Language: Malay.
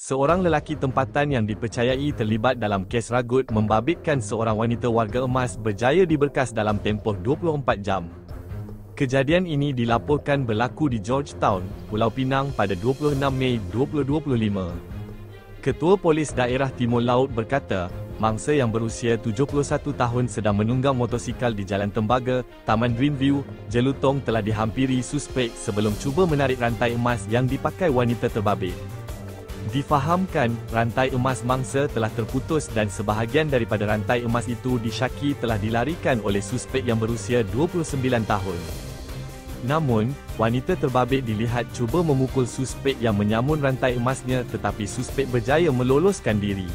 Seorang lelaki tempatan yang dipercayai terlibat dalam kes ragut membabitkan seorang wanita warga emas berjaya diberkas dalam tempoh 24 jam. Kejadian ini dilaporkan berlaku di Georgetown, Pulau Pinang pada 26 Mei 2025. Ketua Polis Daerah Timur Laut berkata, mangsa yang berusia 71 tahun sedang menunggang motosikal di Jalan Tembaga, Taman Greenview, Jelutong telah dihampiri suspek sebelum cuba menarik rantai emas yang dipakai wanita terbabit. Difahamkan, rantai emas mangsa telah terputus dan sebahagian daripada rantai emas itu disyaki telah dilarikan oleh suspek yang berusia 29 tahun. Namun, wanita terbabit dilihat cuba memukul suspek yang menyamun rantai emasnya tetapi suspek berjaya meloloskan diri.